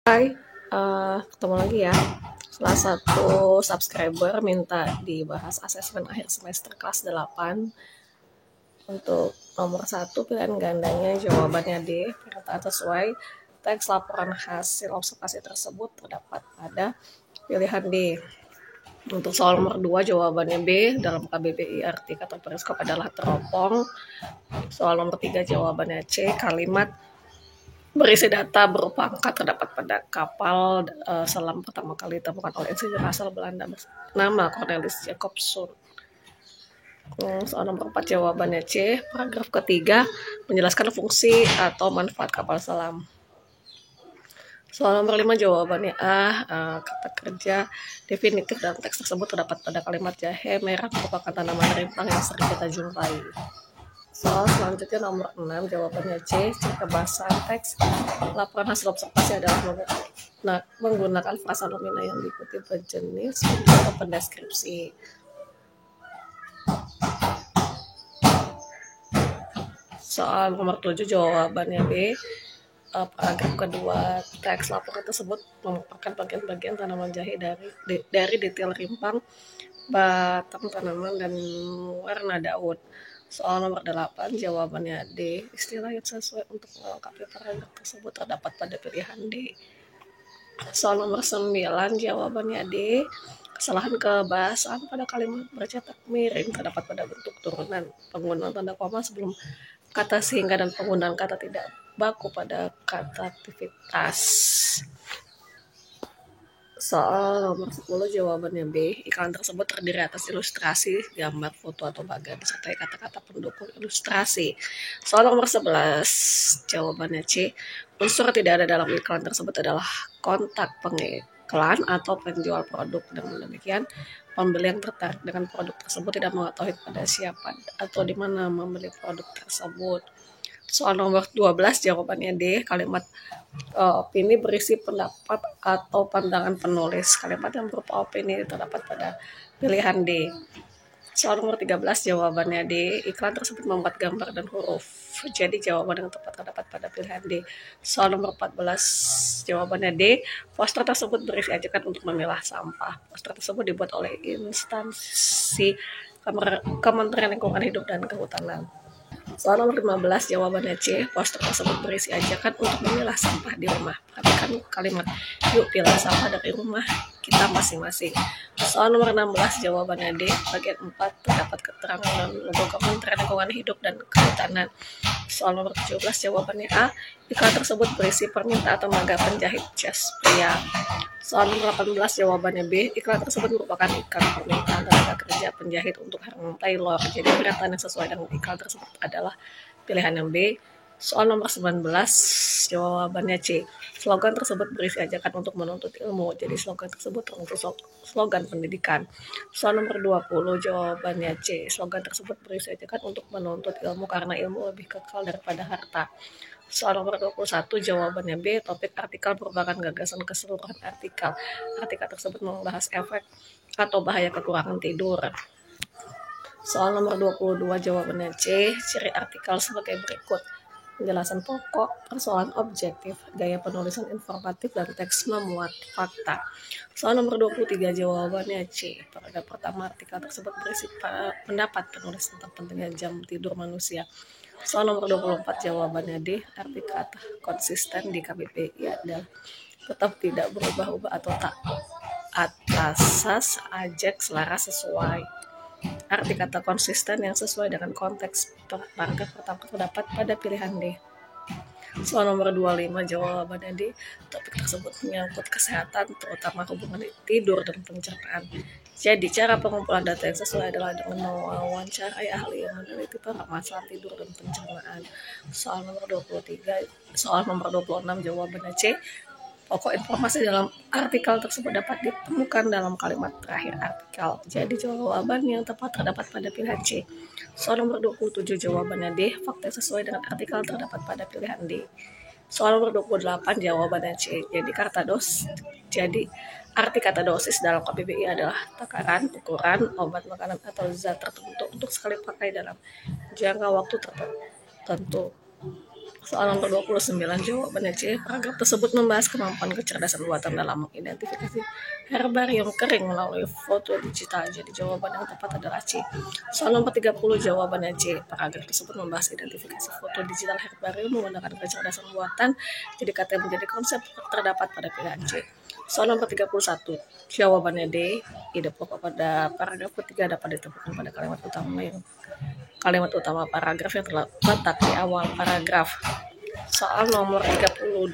Hai, ketemu lagi ya. Salah satu subscriber minta dibahas asesmen akhir semester kelas 8. Untuk nomor 1 pilihan gandanya jawabannya D. Pernyataan sesuai teks laporan hasil observasi tersebut terdapat pada pilihan D. Untuk soal nomor 2 jawabannya B. Dalam KBBI arti kata periskop adalah teropong. Soal nomor 3 jawabannya C. Kalimat berisi data berupa angka terdapat pada kapal selam pertama kali ditemukan oleh insinyur asal Belanda bernama Cornelis Jacobson. Soal nomor 4 jawabannya C. Paragraf ketiga menjelaskan fungsi atau manfaat kapal selam. Soal nomor 5 jawabannya A. Kata kerja definitif dalam teks tersebut terdapat pada kalimat jahe merah merupakan tanaman rimpang yang sering kita jumpai. Soal selanjutnya nomor 6 jawabannya C. Kebahasan teks laporan hasil observasi adalah menggunakan frasa nomina yang diikuti berjenis atau pendeskripsi. Soal nomor 7 jawabannya B. Paragraf kedua teks laporan tersebut merupakan bagian-bagian tanaman jahe dari detail rimpang, batang tanaman, dan warna daun. Soal nomor 8 jawabannya D. Istilah yang sesuai untuk melengkapi paragraf tersebut terdapat pada pilihan D. Soal nomor 9 jawabannya D. Kesalahan kebahasan pada kalimat bercetak miring terdapat pada bentuk turunan, penggunaan tanda koma sebelum kata sehingga, dan penggunaan kata tidak baku pada kata aktivitas. Soal nomor 10 jawabannya B. Iklan tersebut terdiri atas ilustrasi, gambar, foto, atau bagan disertai kata-kata pendukung ilustrasi. Soal nomor 11 jawabannya C. Unsur tidak ada dalam iklan tersebut adalah kontak pengiklan atau penjual produk. Dengan demikian, pembeli yang tertarik dengan produk tersebut tidak mengetahui pada siapa atau di mana membeli produk tersebut. Soal nomor 12 jawabannya D. Kalimat opini berisi pendapat atau pandangan penulis. Kalimat yang berupa opini terdapat pada pilihan D. Soal nomor 13 jawabannya D. Iklan tersebut membuat gambar dan huruf. Jadi jawaban yang tepat terdapat pada pilihan D. Soal nomor 14 jawabannya D. Poster tersebut berisi ajakan untuk memilah sampah. Poster tersebut dibuat oleh instansi Kementerian Lingkungan Hidup dan Kehutanan. Soal nomor 15 jawabannya C. Poster tersebut berisi ajakan untuk memilah sampah di rumah. Perhatikan kalimat yuk pilah sampah dari rumah kita masing-masing. Soal nomor 16 jawabannya D. Bagian 4 terdapat keterangan dan logo Kementerian Lingkungan Hidup dan Kehutanan. Soal nomor 17 jawabannya A. Iklan tersebut berisi permintaan tenaga penjahit jas pria. Soal nomor 18 jawabannya B. Iklan tersebut merupakan iklan permintaan tenaga kerja penjahit untuk Harlem Taylor. Jadi pernyataan yang sesuai dengan iklan tersebut adalah pilihan yang B. Soal nomor 19 jawabannya C. Slogan tersebut berisi ajakan untuk menuntut ilmu. Jadi slogan tersebut termasuk slogan pendidikan. Soal nomor 20 jawabannya C. Slogan tersebut berisi ajakan untuk menuntut ilmu karena ilmu lebih kekal daripada harta. Soal nomor 21 jawabannya B. Topik artikel merupakan gagasan keseluruhan artikel. Artikel tersebut membahas efek atau bahaya kekurangan tidur. Soal nomor 22 jawabannya C. Ciri artikel sebagai berikut. Penjelasan pokok, persoalan objektif, gaya penulisan informatif, dan teks memuat fakta. Soal nomor 23 jawabannya C. Paragraf pertama artikel tersebut berisi pendapat penulis tentang pentingnya jam tidur manusia. Soal nomor 24 jawabannya D. Arti kata konsisten di KBBI adalah tetap tidak berubah-ubah atau tak atas ajak selaras sesuai. Arti kata konsisten yang sesuai dengan konteks paragraf pertama terdapat pada pilihan D. Soal nomor 25 jawabannya D. Topik tersebut menyangkut kesehatan, terutama hubungan tidur dan pencernaan. Jadi cara pengumpulan data yang sesuai adalah dengan mewawancarai ahli yang meneliti permasalahan tidur dan pencernaan. Soal nomor 26 jawabannya C. Pokok informasi dalam artikel tersebut dapat ditemukan dalam kalimat terakhir artikel. Jadi jawaban yang tepat terdapat pada pilihan C. Soal nomor 27 jawabannya D. Fakta sesuai dengan artikel terdapat pada pilihan D. Soal nomor 28 jawabannya C. Jadi arti kata dosis dalam KBBI adalah takaran, ukuran, obat, makanan, atau zat tertentu untuk sekali pakai dalam jangka waktu tertentu. Soal nomor 29 jawabannya C. Paragraf tersebut membahas kemampuan kecerdasan buatan dalam mengidentifikasi herbarium kering melalui foto digital. Jadi jawaban yang tepat adalah C. Soal nomor 30 jawabannya C. Paragraf tersebut membahas identifikasi foto digital herbarium menggunakan kecerdasan buatan. Jadi kata yang menjadi konsep terdapat pada pilihan C. Soal nomor 31 jawabannya D. Ide pokok pada paragraf ketiga dapat ditemukan pada kalimat utama paragraf yang terletak di awal paragraf. Soal nomor 32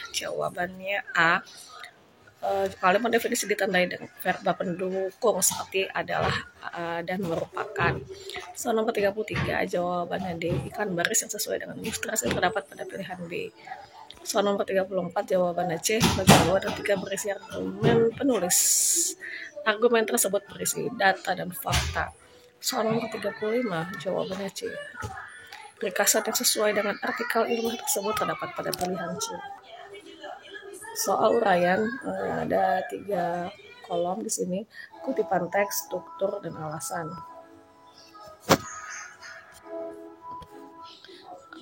jawabannya A. Kalimat definisi ditandai dengan verba pendukung seperti adalah dan merupakan. Soal nomor 33 jawabannya D. Ikan baris yang sesuai dengan ilustrasi yang terdapat pada pilihan B. Soal nomor 34 jawabannya C. Bagian 2 dan 3 berisi argumen penulis. Argumen tersebut berisi data dan fakta. Soal nomor 35 jawabannya C. Ringkasan yang sesuai dengan artikel ilmiah tersebut terdapat pada pilihan C. Soal uraian ada 3 kolom di sini, kutipan teks, struktur, dan alasan.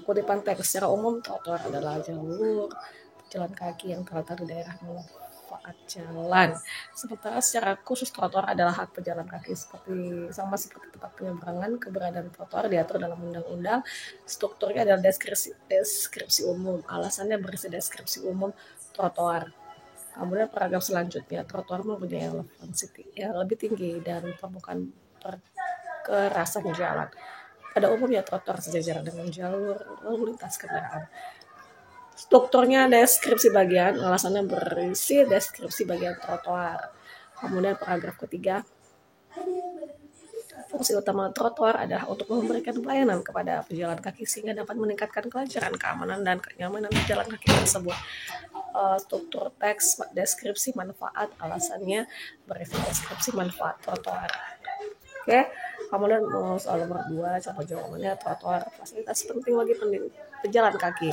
Kutipan teks secara umum, trotoar adalah jalur jalan kaki yang terletak di daerah manfaat jalan. Sementara secara khusus trotoar adalah hak pejalan kaki sama seperti tempat penyeberangan. Keberadaan trotoar diatur dalam undang-undang. Strukturnya adalah deskripsi umum. Alasannya berisi deskripsi umum trotoar. Kemudian paragraf selanjutnya, trotoar mempunyai relevansi yang lebih tinggi dan permukaan perkerasan jalan. Pada umumnya trotoar sejajar dengan jalur lalu lintas kendaraan. Strukturnya deskripsi bagian, alasannya berisi deskripsi bagian trotoar. Kemudian paragraf ketiga, fungsi utama trotoar adalah untuk memberikan pelayanan kepada pejalan kaki sehingga dapat meningkatkan kelancaran, keamanan, dan kenyamanan pejalan kaki tersebut. Struktur teks, deskripsi manfaat, alasannya berisi deskripsi manfaat trotoar. Oke, kemudian soal nomor 2, contoh jawabannya trotoar fasilitas penting bagi pejalan kaki.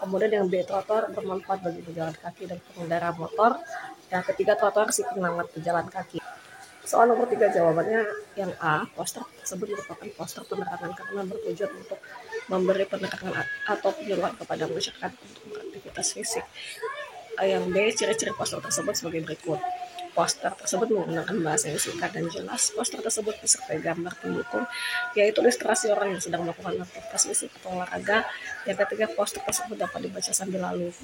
Kemudian yang B, trotoar bermanfaat bagi pejalan kaki dan pengendara motor. Yang ketiga, trotoar si penyelamat pejalan kaki. Soal nomor 3 jawabannya yang A, poster tersebut merupakan poster penerangan karena bertujuan untuk memberi penerangan atau penyuluhan kepada masyarakat untuk beraktivitas fisik. Yang B, ciri-ciri poster tersebut sebagai berikut. Poster tersebut menggunakan bahasa yang singkat dan jelas. Poster tersebut disertai gambar pendukung, yaitu ilustrasi orang yang sedang melakukan aktivitas fisik atau olahraga. Yang ketiga, poster tersebut dapat dibaca sambil lalu.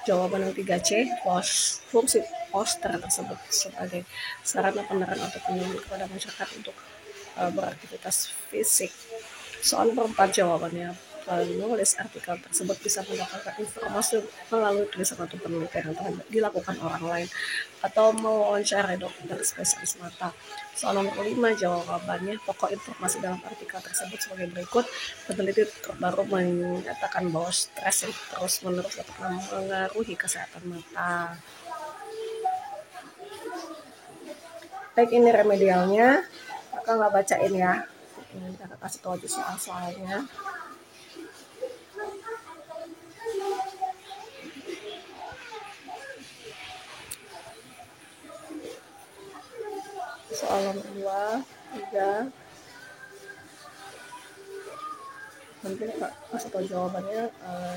Jawaban yang 3C, fungsi poster tersebut sebagai sarana penerangan atau penyuluhan kepada masyarakat untuk beraktivitas fisik. Soal nomor 4 jawabannya, penulis artikel tersebut bisa mendapatkan informasi melalui tulisan atau penelitian yang telah dilakukan orang lain atau mewawancarai dokter spesialis mata. Soal nomor 5 jawabannya, pokok informasi dalam artikel tersebut sebagai berikut. Peneliti terbaru menyatakan bahwa stres yang terus-menerus dapat mengaruhi kesehatan mata. Baik, ini remedialnya. Kakak nggak bacain ya. Ini kakak kasih tahu aja soal-soalnya. Soal nomor 2, 3. Nanti kakak kasih tahu jawabannya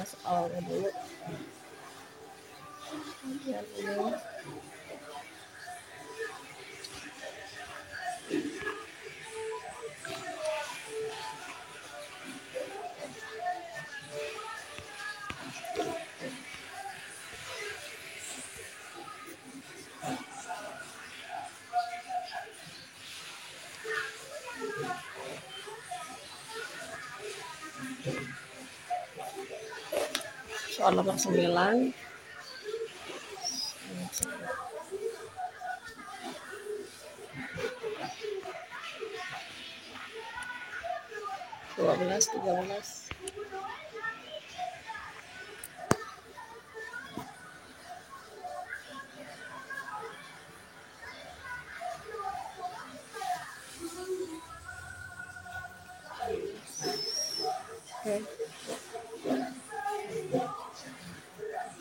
soalnya dulu. Kemudian ini. Soal nomor 9. Dua belas, 13. Oke.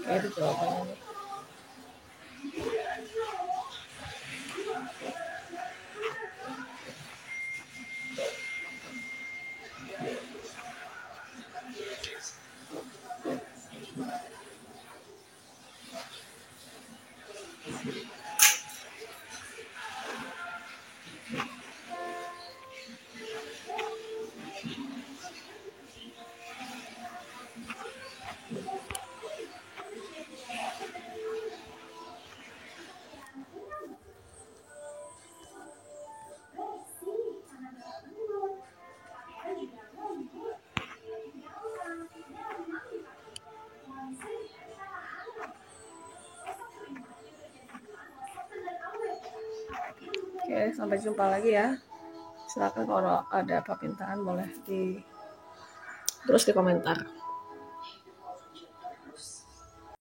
Itu jawabannya. Oke, sampai jumpa lagi ya. Silakan kalau ada permintaan boleh terus di komentar.